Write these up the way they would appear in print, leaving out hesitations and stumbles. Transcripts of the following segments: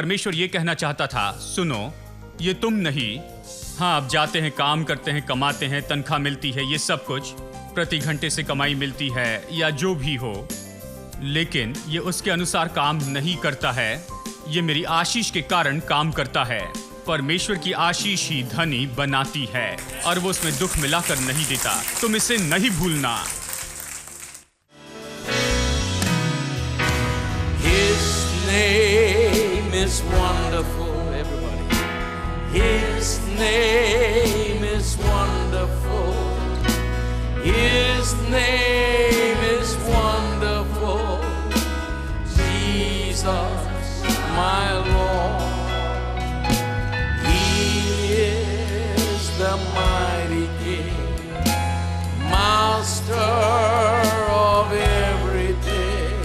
परमेश्वर ये कहना चाहता था, सुनो, ये तुम नहीं। हाँ, आप जाते हैं, काम करते हैं, कमाते हैं, तनख्वाह मिलती है, ये सब कुछ प्रति घंटे से कमाई मिलती है या जो भी हो, लेकिन ये उसके अनुसार काम नहीं करता है। ये मेरी आशीष के कारण काम करता है। परमेश्वर की आशीष ही धनी बनाती है और वो उसमें दुख मिलाकर नहीं देता। तुम इसे नहीं भूलना। His name is wonderful, everybody. His name is wonderful. His name is wonderful. Jesus, my Lord. He is the mighty King, Master of everything.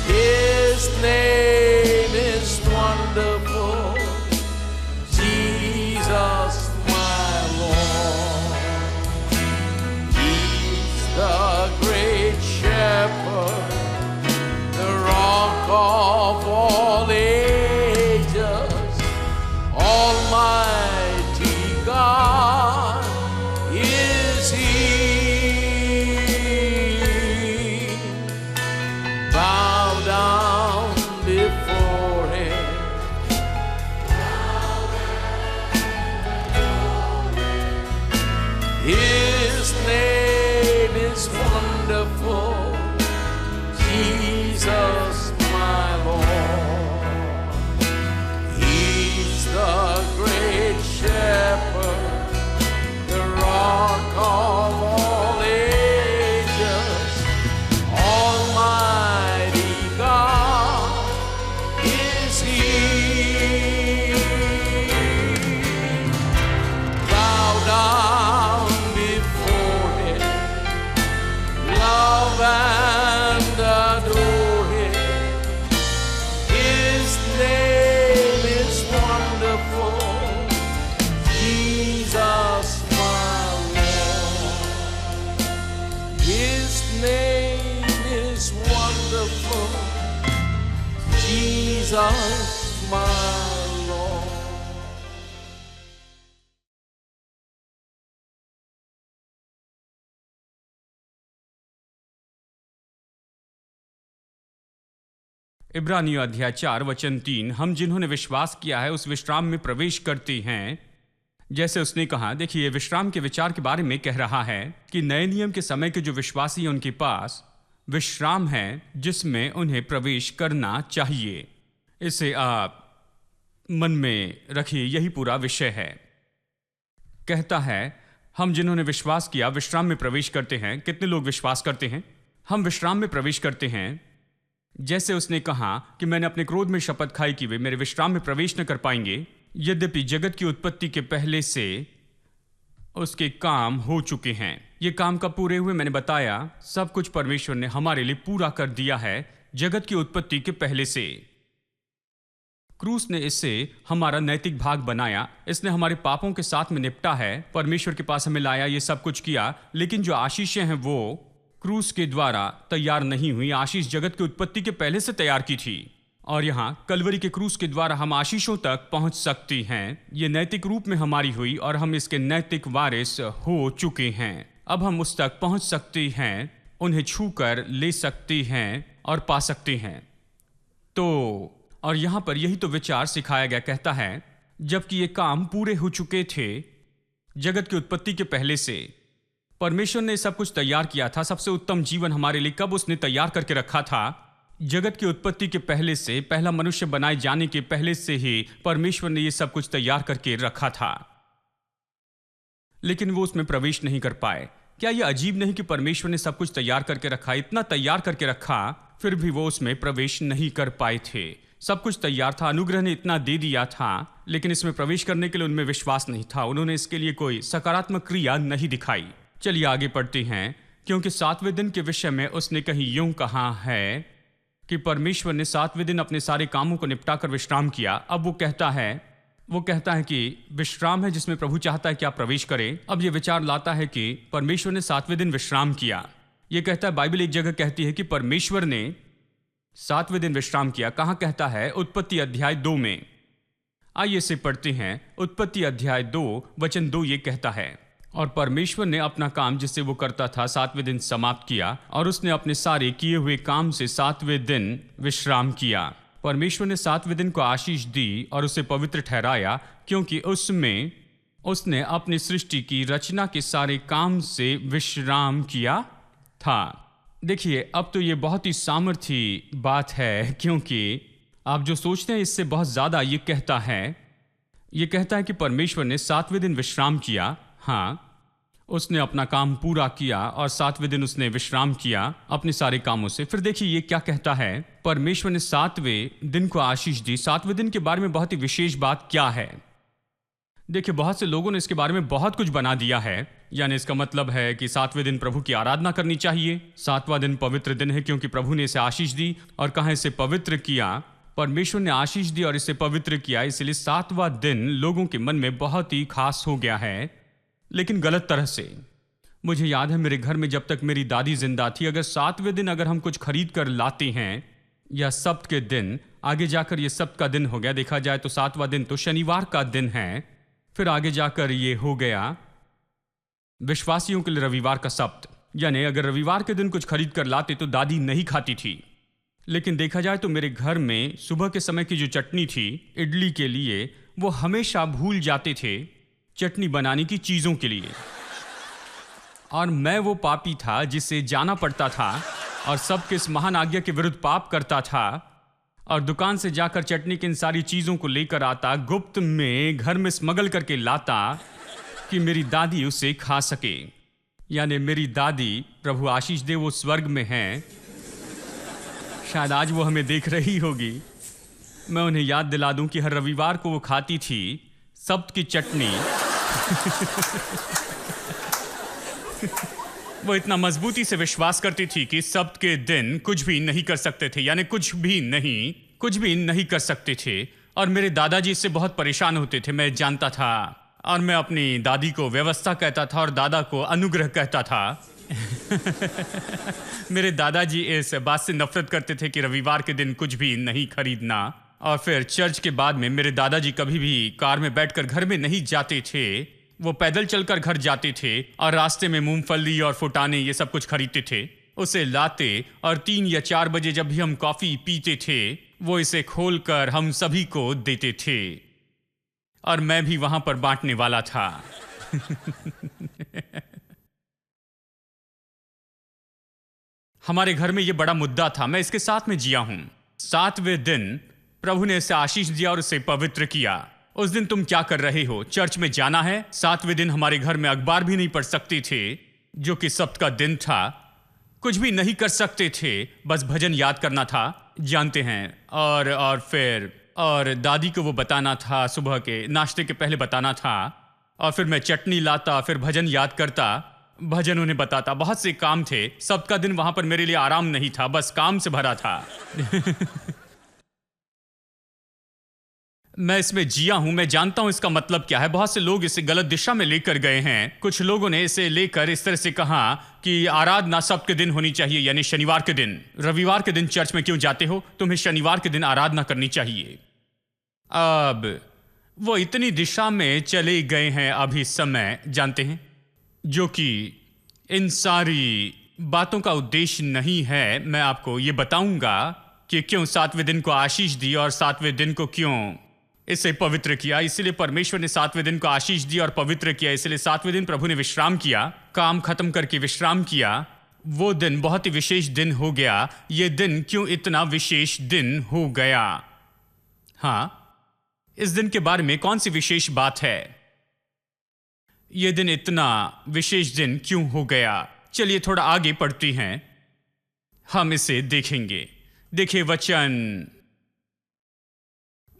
His name is wonderful, Jesus, my Lord. He's the great shepherd, the rock of all ages, Almighty God is He. Bow down before Him. His name is wonderful, Jesus, my Lord. He's the great shepherd, the rock of all ages, Almighty God is He. Bow down before Him, love and adore Him. His name is wonderful, Jesus, my Lord. His name is wonderful, Jesus, my Lord. इब्रानियों अध्याय 4 वचन 3, हम जिन्होंने विश्वास किया है उस विश्राम में प्रवेश करते हैं। जैसे उसने कहा, देखिए, विश्राम के विचार के बारे में कह रहा है कि नए नियम के समय के जो विश्वासी हैं उनके पास विश्राम है जिसमें उन्हें प्रवेश करना चाहिए। इसे आप मन में रखिए, यही पूरा विषय है। कहता है, हम जिन्होंने विश्वास किया विश्राम में प्रवेश करते हैं। कितने लोग विश्वास करते हैं? हम विश्राम में प्रवेश करते हैं। जैसे उसने कहा कि मैंने अपने क्रोध में शपथ खाई कि वे मेरे विश्राम में प्रवेश न कर पाएंगे, यद्यपि जगत की उत्पत्ति के पहले से उसके काम हो चुके हैं। ये काम कब पूरे हुए? मैंने बताया, सब कुछ परमेश्वर ने हमारे लिए पूरा कर दिया है जगत की उत्पत्ति के पहले से। क्रूस ने इससे हमारा नैतिक भाग बनाया। इसने हमारे पापों के साथ में निपटा है, परमेश्वर के पास हमें लाया, ये सब कुछ किया। लेकिन जो आशीषें हैं वो क्रूस के द्वारा तैयार नहीं हुई। आशीष जगत की उत्पत्ति के पहले से तैयार की थी और यहाँ कलवरी के क्रूस के द्वारा हम आशीषों तक पहुंच सकती हैं। ये नैतिक रूप में हमारी हुई और हम इसके नैतिक वारिस हो चुके हैं। अब हम उस तक पहुंच सकती हैं, उन्हें छूकर ले सकती हैं और पा सकते हैं। तो और यहाँ पर यही तो विचार सिखाया गया। कहता है, जबकि ये काम पूरे हो चुके थे जगत की उत्पत्ति के पहले से, परमेश्वर ने सब कुछ तैयार किया था। सबसे उत्तम जीवन हमारे लिए कब उसने तैयार करके रखा था? जगत की उत्पत्ति के पहले से, पहला मनुष्य बनाए जाने के पहले से ही परमेश्वर ने यह सब कुछ तैयार करके रखा था, लेकिन वो उसमें प्रवेश नहीं कर पाए। क्या यह अजीब नहीं कि परमेश्वर ने सब कुछ तैयार करके रखा, इतना तैयार करके रखा, फिर भी वो उसमें प्रवेश नहीं कर पाए थे? सब कुछ तैयार था, अनुग्रह ने इतना दे दिया था, लेकिन इसमें प्रवेश करने के लिए उनमें विश्वास नहीं था। उन्होंने इसके लिए कोई सकारात्मक क्रिया नहीं दिखाई। चलिए आगे पढ़ते हैं, क्योंकि 7वें दिन के विषय में उसने कहीं यूं कहा है कि परमेश्वर ने 7वें दिन अपने सारे कामों को निपटाकर विश्राम किया। अब वो कहता है कि विश्राम है जिसमें प्रभु चाहता है कि आप प्रवेश करें। अब ये विचार लाता है कि परमेश्वर ने 7वें दिन विश्राम किया। ये कहता है, बाइबल एक जगह कहती है कि परमेश्वर ने 7वें दिन विश्राम किया। कहाँ कहता है? उत्पत्ति अध्याय 2 में। आइए इसे पढ़ते हैं। उत्पत्ति अध्याय 2 वचन 2 ये कहता है, और परमेश्वर ने अपना काम जिससे वो करता था 7वें दिन समाप्त किया, और उसने अपने सारे किए हुए काम से 7वें दिन विश्राम किया। परमेश्वर ने 7वें दिन को आशीष दी और उसे पवित्र ठहराया, क्योंकि उसमें उसने अपनी सृष्टि की रचना के सारे काम से विश्राम किया था। देखिए, अब तो ये बहुत ही सामर्थी बात है, क्योंकि आप जो सोचते हैं इससे बहुत ज़्यादा ये कहता है कि परमेश्वर ने 7वें दिन विश्राम किया। हाँ, उसने अपना काम पूरा किया और 7वें दिन उसने विश्राम किया अपने सारे कामों से। फिर देखिए ये क्या कहता है, परमेश्वर ने 7वें दिन को आशीष दी। 7वें दिन के बारे में बहुत ही विशेष बात क्या है? देखिए, बहुत से लोगों ने इसके बारे में बहुत कुछ बना दिया है। यानी इसका मतलब है कि 7वें दिन प्रभु की आराधना करनी चाहिए। 7वां दिन पवित्र दिन है क्योंकि प्रभु ने इसे आशीष दी। और कहाँ इसे पवित्र किया? परमेश्वर ने आशीष दी और इसे पवित्र किया, इसलिए 7वां दिन लोगों के मन में बहुत ही खास हो गया है, लेकिन गलत तरह से। मुझे याद है मेरे घर में जब तक मेरी दादी जिंदा थी, अगर 7वें दिन अगर हम कुछ खरीद कर लाते हैं या सब्त के दिन, आगे जाकर ये सब्त का दिन हो गया, देखा जाए तो 7वां दिन तो शनिवार का दिन है, फिर आगे जाकर ये हो गया विश्वासियों के लिए रविवार का सब्त। यानी अगर रविवार के दिन कुछ खरीद कर लाते तो दादी नहीं खाती थी। लेकिन देखा जाए तो मेरे घर में सुबह के समय की जो चटनी थी इडली के लिए, वो हमेशा भूल जाते थे चटनी बनाने की चीज़ों के लिए। और मैं वो पापी था जिसे जाना पड़ता था और सबके इस महान आज्ञा के विरुद्ध पाप करता था और दुकान से जाकर चटनी की इन सारी चीज़ों को लेकर आता, गुप्त में घर में स्मगल करके लाता कि मेरी दादी उसे खा सके। यानी मेरी दादी, प्रभु आशीष दे, वो स्वर्ग में हैं, शायद आज वो हमें देख रही होगी। मैं उन्हें याद दिला दूं कि हर रविवार को वो खाती थी सब्त की चटनी। वो इतना मजबूती से विश्वास करती थी कि सब्त के दिन कुछ भी नहीं कर सकते थे, यानी कुछ भी नहीं कर सकते थे। और मेरे दादाजी इससे बहुत परेशान होते थे, मैं जानता था। और मैं अपनी दादी को व्यवस्था कहता था और दादा को अनुग्रह कहता था। मेरे दादाजी इस बात से नफरत करते थे कि रविवार के दिन कुछ भी नहीं खरीदना। और फिर चर्च के बाद में मेरे दादाजी कभी भी कार में बैठकर घर में नहीं जाते थे, वो पैदल चलकर घर जाते थे और रास्ते में मूंगफली और फुटाने ये सब कुछ खरीदते थे, उसे लाते और 3 या 4 बजे जब भी हम कॉफ़ी पीते थे वो इसे खोलकर हम सभी को देते थे और मैं भी वहां पर बांटने वाला था। हमारे घर में ये बड़ा मुद्दा था, मैं इसके साथ में जिया हूं। 7वें दिन प्रभु ने इसे आशीष दिया और इसे पवित्र किया। उस दिन तुम क्या कर रहे हो? चर्च में जाना है। 7वें दिन हमारे घर में अखबार भी नहीं पढ़ सकते थे, जो कि सब्त का दिन था। कुछ भी नहीं कर सकते थे, बस भजन याद करना था, जानते हैं। और दादी को वो बताना था, सुबह के नाश्ते के पहले बताना था। और फिर मैं चटनी लाता, फिर भजन याद करता, भजन उन्हें बताता। बहुत से काम थे। सब्त का दिन वहां पर मेरे लिए आराम नहीं था, बस काम से भरा था। मैं इसमें जिया हूं, मैं जानता हूं इसका मतलब क्या है। बहुत से लोग इसे गलत दिशा में लेकर गए हैं। कुछ लोगों ने इसे लेकर इस तरह से कहा कि आराधना सब्त के दिन होनी चाहिए, यानी शनिवार के दिन। रविवार के दिन चर्च में क्यों जाते हो? तुम्हें शनिवार के दिन आराधना करनी चाहिए। अब वो इतनी दिशा में चले गए हैं अभी समय, जानते हैं, जो कि इन सारी बातों का उद्देश्य नहीं है। मैं आपको ये बताऊंगा कि क्यों 7वें दिन को आशीष दी और 7वें दिन को क्यों इसे पवित्र किया। इसलिए परमेश्वर ने 7वें दिन को आशीष दी और पवित्र किया, इसलिए 7वें दिन प्रभु ने विश्राम किया, काम खत्म करके विश्राम किया। वो दिन बहुत ही विशेष दिन हो गया। ये दिन क्यों इतना विशेष दिन हो गया? हाँ, इस दिन के बारे में कौन सी विशेष बात है? ये दिन इतना विशेष दिन क्यों हो गया? चलिए थोड़ा आगे पढ़ते हैं, हम इसे देखेंगे। देखिए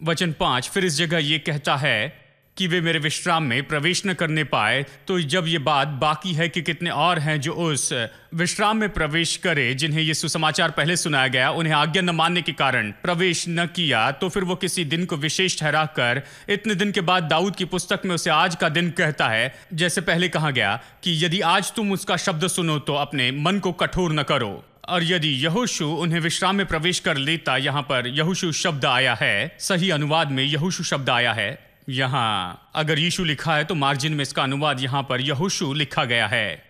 वचन 5, फिर इस जगह ये कहता है कि वे मेरे विश्राम में प्रवेश न करने पाए। तो जब ये बात बाकी है कि कितने और हैं जो उस विश्राम में प्रवेश करे, जिन्हें ये सुसमाचार पहले सुनाया गया, उन्हें आज्ञा न मानने के कारण प्रवेश न किया, तो फिर वो किसी दिन को विशेष ठहराकर इतने दिन के बाद दाऊद की पुस्तक में उसे आज का दिन कहता है। जैसे पहले कहा गया कि यदि आज तुम उसका शब्द सुनो तो अपने मन को कठोर न करो। और यदि यहोशू उन्हें विश्राम में प्रवेश कर लेता, यहां पर यहोशू शब्द आया है, सही अनुवाद में यहोशू शब्द आया है। यहां अगर यीशु लिखा है तो मार्जिन में इसका अनुवाद यहां पर यहोशू लिखा गया है,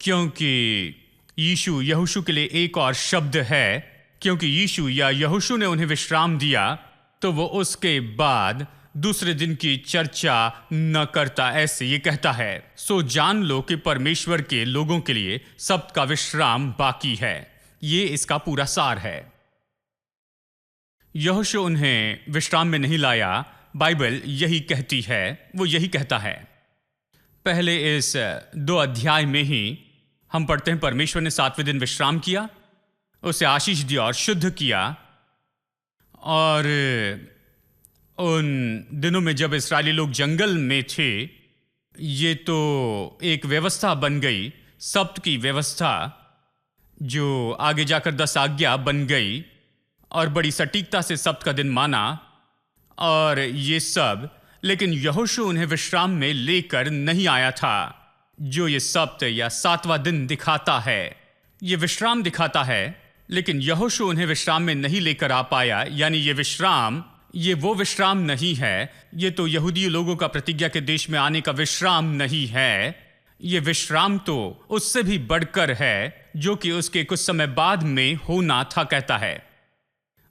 क्योंकि यीशु यहोशू के लिए एक और शब्द है। क्योंकि यीशु या यहोशू ने उन्हें विश्राम दिया, तो वो उसके बाद दूसरे दिन की चर्चा न करता, ऐसे ये कहता है। सो जान लो कि परमेश्वर के लोगों के लिए सब्त का विश्राम बाकी है। ये इसका पूरा सार है। यहोशू उन्हें विश्राम में नहीं लाया, बाइबल यही कहती है, वो यही कहता है। पहले इस 2 अध्याय में ही हम पढ़ते हैं, परमेश्वर ने 7वें दिन विश्राम किया, उसे आशीष दिया और शुद्ध किया। और उन दिनों में जब इस्राएली लोग जंगल में थे, ये तो एक व्यवस्था बन गई, सब्त की व्यवस्था, जो आगे जाकर 10 आज्ञा बन गई और बड़ी सटीकता से सब्त का दिन माना और ये सब। लेकिन यहोशू उन्हें विश्राम में लेकर नहीं आया था, जो ये सब्त या 7वां दिन दिखाता है। ये विश्राम दिखाता है, लेकिन यहोशू उन्हें विश्राम में नहीं लेकर आ पाया। यानी ये विश्राम, ये वो विश्राम नहीं है। ये तो यहूदी लोगों का प्रतिज्ञा के देश में आने का विश्राम नहीं है। ये विश्राम तो उससे भी बढ़कर है, जो कि उसके कुछ समय बाद में होना था, कहता है।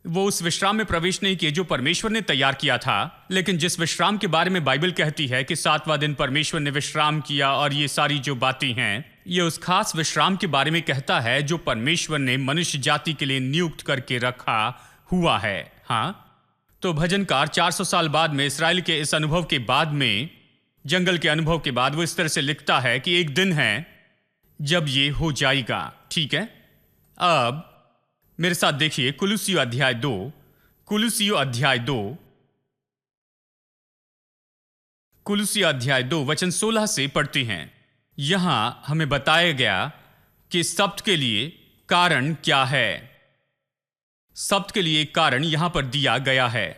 वो उस विश्राम में प्रवेश नहीं किए जो परमेश्वर ने तैयार किया था। लेकिन जिस विश्राम के बारे में बाइबल कहती है कि 7वां दिन परमेश्वर ने विश्राम किया और ये सारी जो बातें हैं, ये उस खास विश्राम के बारे में कहता है जो परमेश्वर ने मनुष्य जाति के लिए नियुक्त करके रखा हुआ है। हाँ, तो भजनकार 400 साल बाद में, इस्राएल के इस अनुभव के बाद में, जंगल के अनुभव के बाद, वो इस तरह से लिखता है कि एक दिन है जब ये हो जाएगा। ठीक है, अब मेरे साथ देखिए कुलुसियों अध्याय 2, कुलुसियों अध्याय 2, कुलुसियों अध्याय 2 वचन 16 से पढ़ते हैं। यहां हमें बताया गया कि सब्त के लिए कारण क्या है। सब्त के लिए एक कारण यहां पर दिया गया है।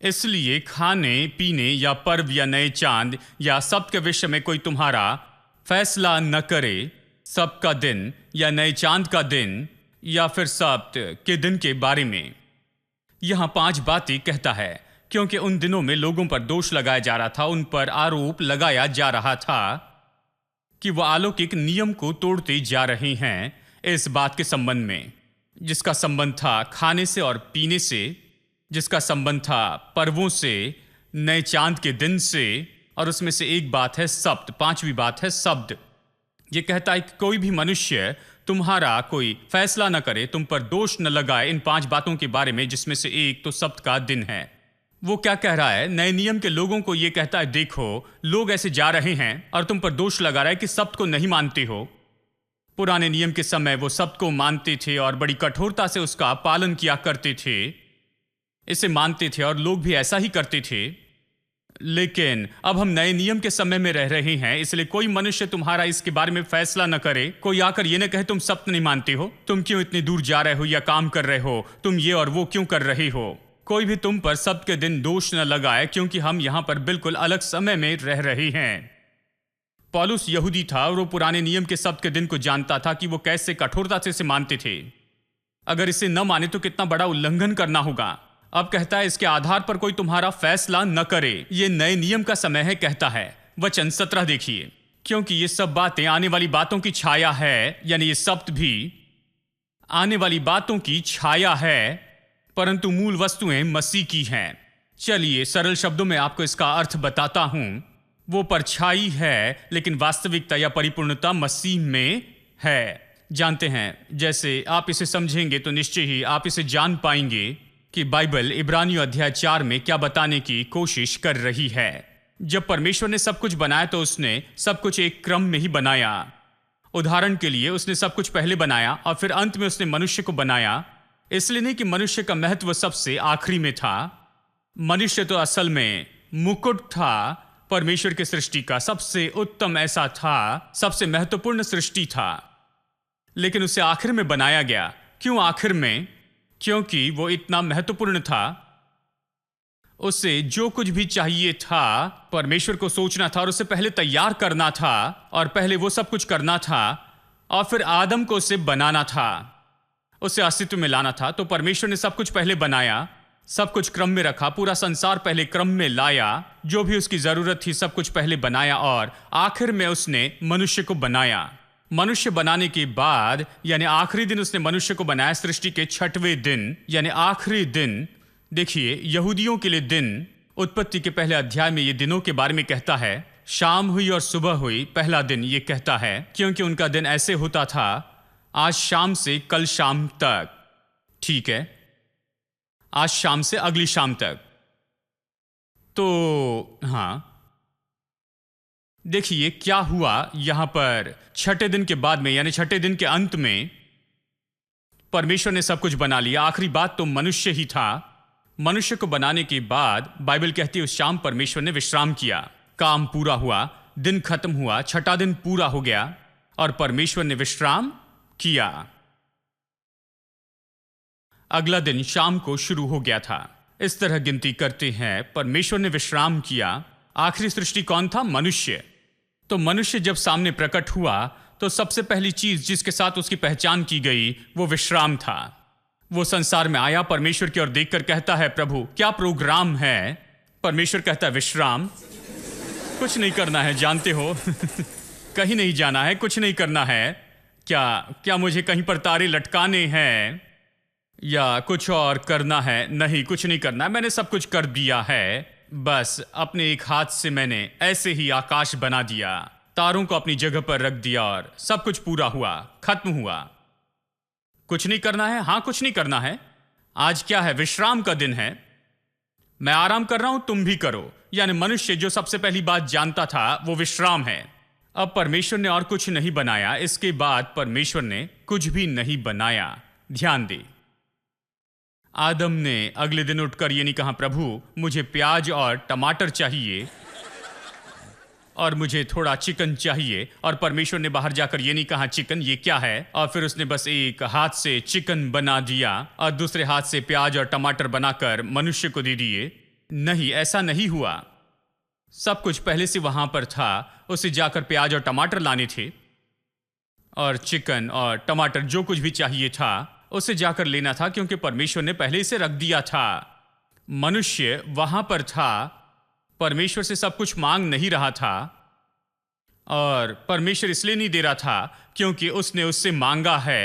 इसलिए खाने पीने या पर्व या नए चांद या सब्त के विषय में कोई तुम्हारा फैसला न करे। सब्त का दिन या नए चांद का दिन या फिर सब्त के दिन के बारे में यहां 5 बातें कहता है, क्योंकि उन दिनों में लोगों पर दोष लगाया जा रहा था, उन पर आरोप लगाया जा रहा था कि वो अलौकिक नियम को तोड़ते जा रहे हैं इस बात के संबंध में, जिसका संबंध था खाने से और पीने से, जिसका संबंध था पर्वों से, नए चांद के दिन से, और उसमें से एक बात है सब्त, 5वीं बात है शब्द। ये कहता है कि कोई भी मनुष्य तुम्हारा कोई फैसला न करे, तुम पर दोष न लगाए इन 5 बातों के बारे में, जिसमें से एक तो सब्त का दिन है। वो क्या कह रहा है? नए नियम के लोगों को ये कहता है, देखो लोग ऐसे जा रहे हैं और तुम पर दोष लगा रहा है कि सब्त को नहीं मानते हो। पुराने नियम के समय वो सब्त को मानते थे और बड़ी कठोरता से उसका पालन किया करते थे, इसे मानते थे और लोग भी ऐसा ही करते थे। लेकिन अब हम नए नियम के समय में रह रहे हैं, इसलिए कोई मनुष्य तुम्हारा इसके बारे में फैसला न करे। कोई आकर ये न कहे तुम सब्त नहीं मानते हो, तुम क्यों इतनी दूर जा रहे हो या काम कर रहे हो, तुम ये और वो क्यों कर रहे हो। कोई भी तुम पर सब्त के दिन दोष न लगाए, क्योंकि हम यहां पर बिल्कुल अलग समय में रह रहे हैं। पौलुस यहूदी था और वो पुराने नियम के सब्त के दिन को जानता था कि वो कैसे कठोरता से इसे मानते थे। अगर इसे न माने तो कितना बड़ा उल्लंघन करना होगा। अब कहता है इसके आधार पर कोई तुम्हारा फैसला न करे। ये नए नियम का समय है, कहता है। वचन 17 देखिए, क्योंकि ये सब बातें आने वाली बातों की छाया है, यानी ये सब्त भी आने वाली बातों की छाया है, परंतु मूल वस्तुएं मसीह की हैं। चलिए सरल शब्दों में आपको इसका अर्थ बताता हूं। वो परछाई है, लेकिन वास्तविकता या परिपूर्णता मसीह में है। जानते हैं, जैसे आप इसे समझेंगे तो निश्चय ही आप इसे जान पाएंगे कि बाइबल इब्रानियों अध्याय 4 में क्या बताने की कोशिश कर रही है। जब परमेश्वर ने सब कुछ बनाया तो उसने सब कुछ एक क्रम में ही बनाया। उदाहरण के लिए उसने सब कुछ पहले बनाया और फिर अंत में उसने मनुष्य को बनाया। इसलिए नहीं कि मनुष्य का महत्व सबसे आखिरी में था। मनुष्य तो असल में मुकुट था, परमेश्वर की सृष्टि का सबसे उत्तम ऐसा था, सबसे महत्वपूर्ण सृष्टि था, लेकिन उसे आखिर में बनाया गया। क्यों आखिर में? क्योंकि वो इतना महत्वपूर्ण था। उसे जो कुछ भी चाहिए था परमेश्वर को सोचना था और उसे पहले तैयार करना था और पहले वो सब कुछ करना था और फिर आदम को उसे बनाना था। उसे अस्तित्व में लाना था, तो परमेश्वर ने सब कुछ पहले बनाया, सब कुछ क्रम में रखा, पूरा संसार पहले क्रम में लाया, जो भी उसकी जरूरत थी सब कुछ पहले बनाया, और आखिर में उसने मनुष्य को बनाया। मनुष्य बनाने के बाद यानी आखिरी दिन उसने मनुष्य को बनाया, सृष्टि के 6वें दिन यानी आखिरी दिन। देखिए, यहूदियों के लिए दिन उत्पत्ति के पहले अध्याय में ये दिनों के बारे में कहता है। शाम हुई और सुबह हुई, पहला दिन ये कहता है, क्योंकि उनका दिन ऐसे होता था, आज शाम से कल शाम तक, ठीक है, आज शाम से अगली शाम तक। तो हाँ, देखिए क्या हुआ यहां पर 6ठे दिन के बाद में, यानी 6ठे दिन के अंत में परमेश्वर ने सब कुछ बना लिया। आखिरी बात तो मनुष्य ही था। मनुष्य को बनाने के बाद बाइबल कहती है उस शाम परमेश्वर ने विश्राम किया, काम पूरा हुआ, दिन खत्म हुआ, 6ठा दिन पूरा हो गया और परमेश्वर ने विश्राम किया। अगला दिन शाम को शुरू हो गया था। इस तरह गिनती करते हैं, परमेश्वर ने विश्राम किया। आखिरी सृष्टि कौन था? मनुष्य। तो मनुष्य जब सामने प्रकट हुआ तो सबसे पहली चीज जिसके साथ उसकी पहचान की गई वो विश्राम था। वो संसार में आया, परमेश्वर की ओर देखकर कहता है, प्रभु क्या प्रोग्राम है? परमेश्वर कहता है, विश्राम, कुछ नहीं करना है, जानते हो कहीं नहीं जाना है, कुछ नहीं करना है। क्या मुझे कहीं पर तारे लटकाने हैं या कुछ और करना है? नहीं, कुछ नहीं करना है, मैंने सब कुछ कर दिया है। बस अपने एक हाथ से मैंने ऐसे ही आकाश बना दिया, तारों को अपनी जगह पर रख दिया और सब कुछ पूरा हुआ, खत्म हुआ। कुछ नहीं करना है? हाँ, कुछ नहीं करना है। आज क्या है? विश्राम का दिन है, मैं आराम कर रहा हूं, तुम भी करो। यानी मनुष्य जो सबसे पहली बात जानता था वो विश्राम है। अब परमेश्वर ने और कुछ नहीं बनाया, इसके बाद परमेश्वर ने कुछ भी नहीं बनाया। ध्यान दे, आदम ने अगले दिन उठकर ये नहीं कहा, प्रभु मुझे प्याज और टमाटर चाहिए और मुझे थोड़ा चिकन चाहिए, और परमेश्वर ने बाहर जाकर ये नहीं कहा चिकन ये क्या है, और फिर उसने बस एक हाथ से चिकन बना दिया और दूसरे हाथ से प्याज और टमाटर बनाकर मनुष्य को दे दिए। नहीं, ऐसा नहीं हुआ। सब कुछ पहले से वहां पर था, उसे जाकर प्याज और टमाटर लाने थे और चिकन और टमाटर जो कुछ भी चाहिए था उसे जाकर लेना था, क्योंकि परमेश्वर ने पहले इसे रख दिया था। मनुष्य वहां पर था, परमेश्वर से सब कुछ मांग नहीं रहा था, और परमेश्वर इसलिए नहीं दे रहा था क्योंकि उसने उससे मांगा है।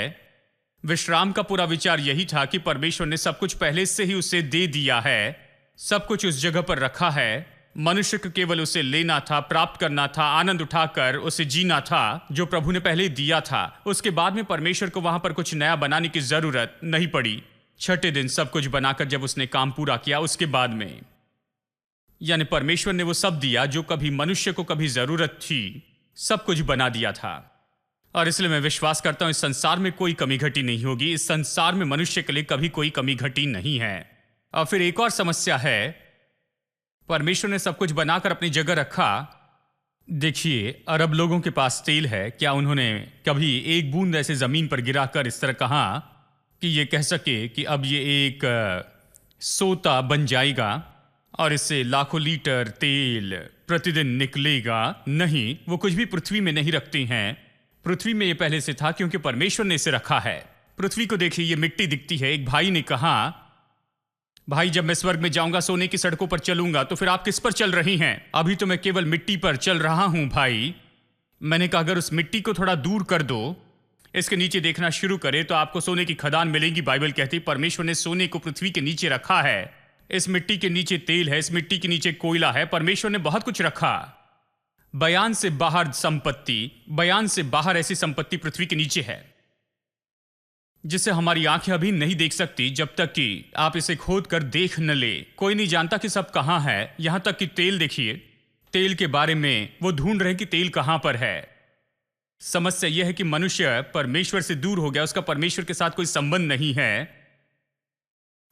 विश्राम का पूरा विचार यही था कि परमेश्वर ने सब कुछ पहले से ही उसे दे दिया है, सब कुछ उस जगह पर रखा है। मनुष्य को केवल उसे लेना था, प्राप्त करना था, आनंद उठाकर उसे जीना था जो प्रभु ने पहले दिया था। उसके बाद में परमेश्वर को वहां पर कुछ नया बनाने की जरूरत नहीं पड़ी। 6ठे दिन सब कुछ बनाकर जब उसने काम पूरा किया, उसके बाद में यानी परमेश्वर ने वो सब दिया जो कभी मनुष्य को कभी जरूरत थी, सब कुछ बना दिया था। और इसलिए मैं विश्वास करता हूं इस संसार में कोई कमी घटी नहीं होगी। इस संसार में मनुष्य के लिए कभी कोई कमी घटी नहीं है। और फिर एक और समस्या है, परमेश्वर ने सब कुछ बनाकर अपनी जगह रखा। देखिए, अरब लोगों के पास तेल है, क्या उन्होंने कभी एक बूंद ऐसे जमीन पर गिराकर इस तरह कहा कि ये कह सके कि अब ये एक सोता बन जाएगा और इससे लाखों लीटर तेल प्रतिदिन निकलेगा? नहीं, वो कुछ भी पृथ्वी में नहीं रखते हैं। पृथ्वी में ये पहले से था क्योंकि परमेश्वर ने इसे रखा है। पृथ्वी को देखिए, ये मिट्टी दिखती है। एक भाई ने कहा, भाई जब मैं स्वर्ग में जाऊंगा, सोने की सड़कों पर चलूंगा, तो फिर आप किस पर चल रही हैं? अभी तो मैं केवल मिट्टी पर चल रहा हूं भाई। मैंने कहा अगर उस मिट्टी को थोड़ा दूर कर दो, इसके नीचे देखना शुरू करे तो आपको सोने की खदान मिलेगी। बाइबल कहती है परमेश्वर ने सोने को पृथ्वी के नीचे रखा है। इस मिट्टी के नीचे तेल है, इस मिट्टी के नीचे कोयला है। परमेश्वर ने बहुत कुछ रखा। बयान से बाहर संपत्ति, बयान से बाहर ऐसी संपत्ति पृथ्वी के नीचे है जिसे हमारी आंखें अभी नहीं देख सकती जब तक कि आप इसे खोद कर देख न ले। कोई नहीं जानता कि सब कहां है। यहां तक कि तेल देखिए, तेल के बारे में वो ढूंढ रहे कि तेल कहां पर है। समस्या यह है कि मनुष्य परमेश्वर से दूर हो गया, उसका परमेश्वर के साथ कोई संबंध नहीं है।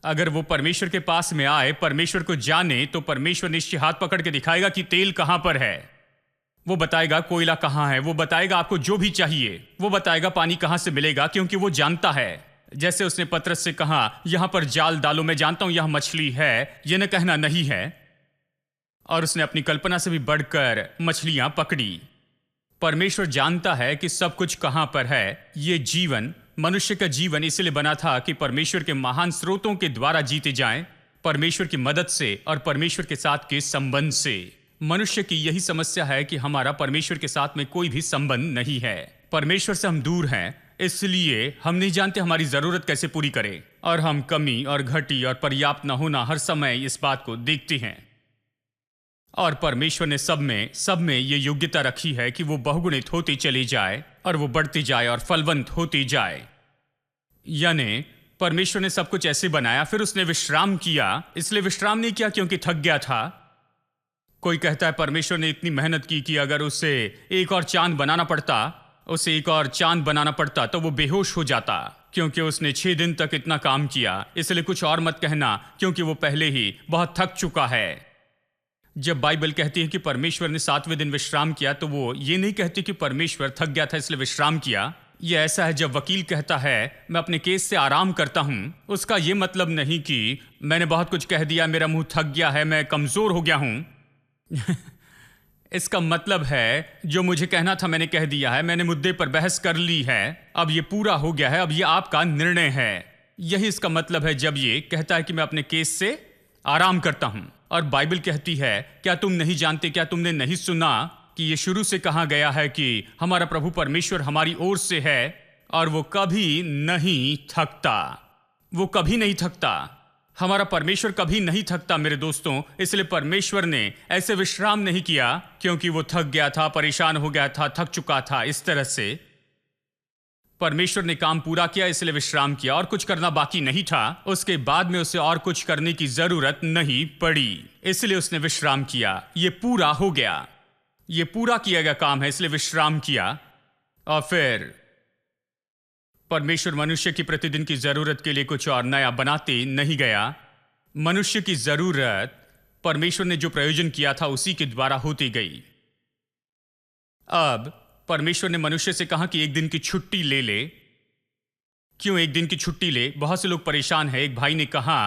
अगर वो परमेश्वर के पास में आए, परमेश्वर को जाने, तो परमेश्वर निश्चय हाथ पकड़ के दिखाएगा कि तेल कहां पर है। वो बताएगा कोयला कहां है, वो बताएगा आपको जो भी चाहिए, वो बताएगा पानी कहां से मिलेगा, क्योंकि वो जानता है। जैसे उसने पतरस से कहा, यहां पर जाल डालो, मैं जानता हूं यहां मछली है, यह न कहना नहीं है। और उसने अपनी कल्पना से भी बढ़कर मछलियां पकड़ी। परमेश्वर जानता है कि सब कुछ कहां पर है। ये जीवन मनुष्य का जीवन इसलिए बना था कि परमेश्वर के महान स्रोतों के द्वारा जीते जाएं, परमेश्वर की मदद से और परमेश्वर के साथ के संबंध से। मनुष्य की यही समस्या है कि हमारा परमेश्वर के साथ में कोई भी संबंध नहीं है। परमेश्वर से हम दूर हैं, इसलिए हम नहीं जानते हमारी जरूरत कैसे पूरी करें, और हम कमी और घटी और पर्याप्त न होना हर समय इस बात को देखते हैं। और परमेश्वर ने सब में ये योग्यता रखी है कि वो बहुगुणित होती चली जाए और वो बढ़ती जाए और फलवंत होती जाए। यानी परमेश्वर ने सब कुछ ऐसे बनाया, फिर उसने विश्राम किया। इसलिए विश्राम नहीं किया क्योंकि थक गया था। कोई कहता है परमेश्वर ने इतनी मेहनत की कि अगर उसे एक और चांद बनाना पड़ता तो वो बेहोश हो जाता, क्योंकि उसने 6 दिन तक इतना काम किया। इसलिए कुछ और मत कहना, क्योंकि वो पहले ही बहुत थक चुका है। जब बाइबल कहती है कि परमेश्वर ने 7वें दिन विश्राम किया, तो वो ये नहीं कहती कि परमेश्वर थक गया था इसलिए विश्राम किया। ये ऐसा है जब वकील कहता है मैं अपने केस से आराम करता हूं, उसका ये मतलब नहीं कि मैंने बहुत कुछ कह दिया, मेरा मुंह थक गया है, मैं कमजोर हो गया हूं। इसका मतलब है जो मुझे कहना था मैंने कह दिया है, मैंने मुद्दे पर बहस कर ली है, अब ये पूरा हो गया है, अब ये आपका निर्णय है। यही इसका मतलब है जब ये कहता है कि मैं अपने केस से आराम करता हूं। और बाइबल कहती है, क्या तुम नहीं जानते, क्या तुमने नहीं सुना कि ये शुरू से कहा गया है कि हमारा प्रभु परमेश्वर हमारी ओर से है और वो कभी नहीं थकता। वो कभी नहीं थकता। हमारा परमेश्वर कभी नहीं थकता मेरे दोस्तों। इसलिए परमेश्वर ने ऐसे विश्राम नहीं किया क्योंकि वो थक गया था, परेशान हो गया था, थक चुका था। इस तरह से परमेश्वर ने काम पूरा किया इसलिए विश्राम किया, और कुछ करना बाकी नहीं था। उसके बाद में उसे और कुछ करने की जरूरत नहीं पड़ी, इसलिए उसने विश्राम किया। ये पूरा हो गया, ये पूरा किया गया काम है, इसलिए विश्राम किया। और फिर परमेश्वर मनुष्य की प्रतिदिन की जरूरत के लिए कुछ और नया बनाते नहीं गया। मनुष्य की जरूरत परमेश्वर ने जो प्रयोजन किया था उसी के द्वारा होती गई। अब परमेश्वर ने मनुष्य से कहा कि एक दिन की छुट्टी ले ले। क्यों एक दिन की छुट्टी ले? बहुत से लोग परेशान हैं। एक भाई ने कहा,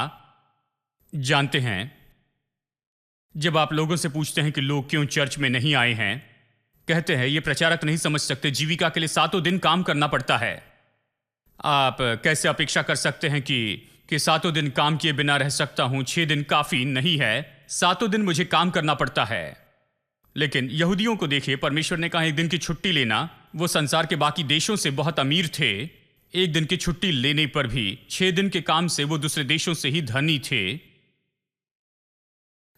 जानते हैं, जब आप लोगों से पूछते हैं कि लोग क्यों चर्च में नहीं आए हैं, कहते हैं ये प्रचारक नहीं समझ सकते, जीविका के लिए 7 दिन काम करना पड़ता है। आप कैसे अपेक्षा कर सकते हैं कि 7 दिन काम किए बिना रह सकता हूं? 6 दिन काफी नहीं है, 7 दिन मुझे काम करना पड़ता है। लेकिन यहूदियों को देखिए, परमेश्वर ने कहा एक दिन की छुट्टी लेना। वो संसार के बाकी देशों से बहुत अमीर थे। एक दिन की छुट्टी लेने पर भी 6 दिन के काम से वो दूसरे देशों से ही धनी थे।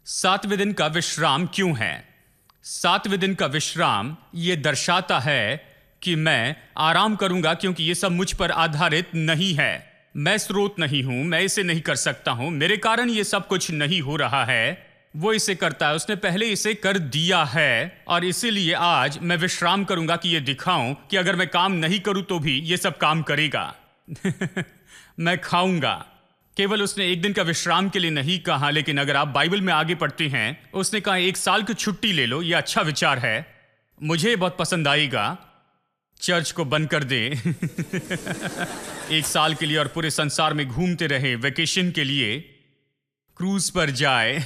7वें दिन का विश्राम क्यों है? 7वें दिन का विश्राम ये दर्शाता है कि मैं आराम करूंगा, क्योंकि ये सब मुझ पर आधारित नहीं है। मैं स्रोत नहीं हूं, मैं इसे नहीं कर सकता हूं, मेरे कारण ये सब कुछ नहीं हो रहा है। वो इसे करता है, उसने पहले इसे कर दिया है। और इसीलिए आज मैं विश्राम करूंगा कि ये दिखाऊं कि अगर मैं काम नहीं करूं तो भी ये सब काम करेगा। मैं खाऊंगा। केवल उसने एक दिन का विश्राम के लिए नहीं कहा, लेकिन अगर आप बाइबल में आगे पढ़ते हैं, उसने कहा 1 साल की छुट्टी ले लो। ये अच्छा विचार है, मुझे बहुत पसंद आएगा। चर्च को बंद कर दे 1 साल के लिए और पूरे संसार में घूमते रहे, वेकेशन के लिए क्रूज पर जाए।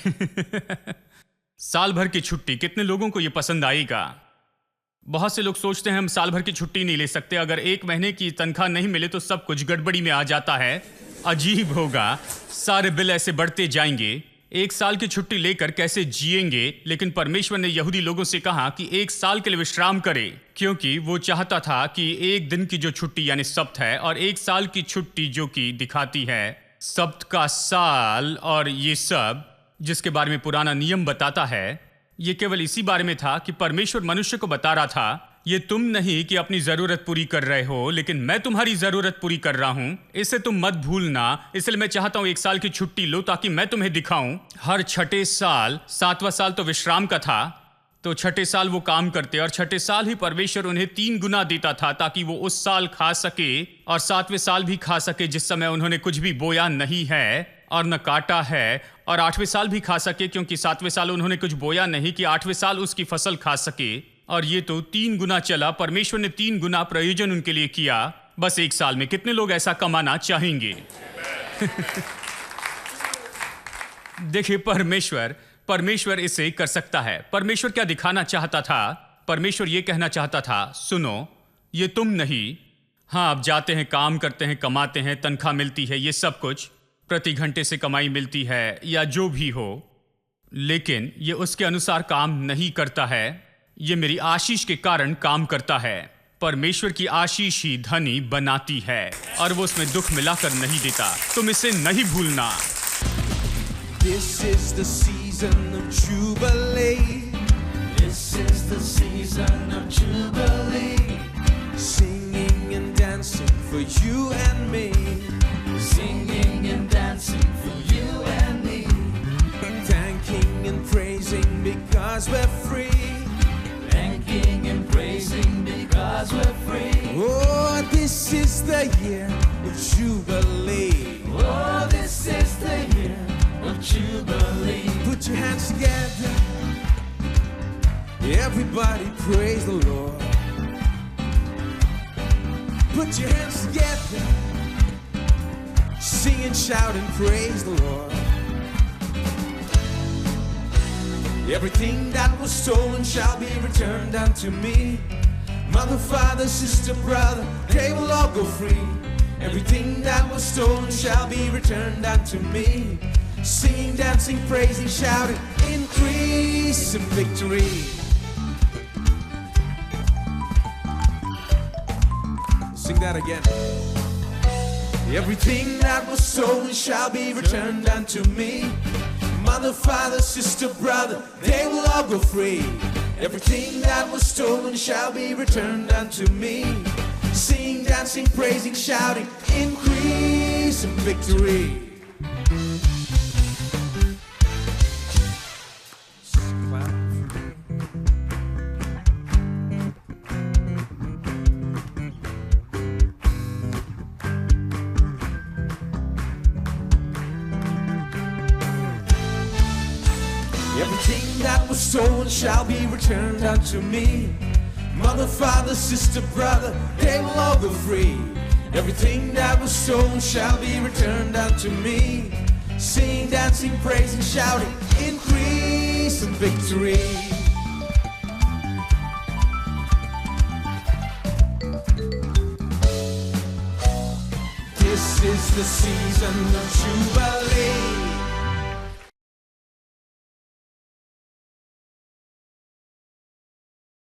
साल भर की छुट्टी, कितने लोगों को यह पसंद आएगा? बहुत से लोग सोचते हैं हम साल भर की छुट्टी नहीं ले सकते, अगर 1 महीने की तनख्वाह नहीं मिले तो सब कुछ गड़बड़ी में आ जाता है, अजीब होगा, सारे बिल ऐसे बढ़ते जाएंगे। 1 साल की छुट्टी लेकर कैसे जिएंगे? लेकिन परमेश्वर ने यहूदी लोगों से कहा कि 1 साल के लिए विश्राम करे, क्योंकि वो चाहता था कि 1 दिन की जो छुट्टी यानी सब्त है, और 1 साल की छुट्टी जो कि दिखाती है सब्त का साल, और ये सब जिसके बारे में पुराना नियम बताता है, ये केवल इसी बारे में था कि परमेश्वर मनुष्य को बता रहा था, ये तुम नहीं कि अपनी जरूरत पूरी कर रहे हो, लेकिन मैं तुम्हारी जरूरत पूरी कर रहा हूं, इसे तुम मत भूलना। इसलिए मैं चाहता हूं 1 साल की छुट्टी लो ताकि मैं तुम्हें दिखाऊं। हर 6ठे साल, 7वां साल तो विश्राम का था, तो 6ठे साल वो काम करते, और 6ठे साल ही परमेश्वर उन्हें 3 गुना देता था ताकि वो उस साल खा सके और 7वें साल भी खा सके जिस समय उन्होंने कुछ भी बोया नहीं है और न काटा है, और 8वें साल भी खा सके क्योंकि 7वें साल उन्होंने कुछ बोया नहीं कि 8वें साल उसकी फसल खा सके। और ये तो 3 गुना चला। परमेश्वर ने 3 गुना प्रयोजन उनके लिए किया बस 1 साल में। कितने लोग ऐसा कमाना चाहेंगे? देखिए, परमेश्वर इसे कर सकता है। परमेश्वर क्या दिखाना चाहता था? परमेश्वर ये कहना चाहता था, सुनो, ये तुम नहीं, हाँ, आप जाते हैं, काम करते हैं, कमाते हैं, तनख्वाह मिलती है, ये सब कुछ प्रति घंटे से कमाई मिलती है या जो भी हो, लेकिन ये उसके अनुसार काम नहीं करता है। ये मेरी आशीष के कारण काम करता है। परमेश्वर की आशीष ही धनी बनाती है और वो उसमें दुख मिलाकर नहीं देता। तुम इसे नहीं भूलना। This is the season of Jubilee. This is the season of Jubilee. Singing and dancing for you and me. Singing and dancing for you and me. Thanking and praising because we're free. Thanking and praising because we're free. Oh, this is the year of Jubilee. Oh, this is the year of Jubilee. Put your hands together. Everybody praise the Lord. Put your hands together. Sing and shout and praise the Lord. Everything that was stolen shall be returned unto me. Mother, father, sister, brother, they will all go free. Everything that was stolen shall be returned unto me. Singing, dancing, praising, shouting, increase and victory. Sing that again. Everything that was stolen shall be returned unto me. Mother, father, sister, brother, they will all go free. Everything that was stolen shall be returned unto me. Singing, dancing, praising, shouting, increase and victory. Everything that was stolen shall be returned unto me. Mother, father, sister, brother, they will all go free. Everything that was stolen shall be returned unto me. Singing, dancing, praising, shouting, increase and victory. This is the season of Jubilee.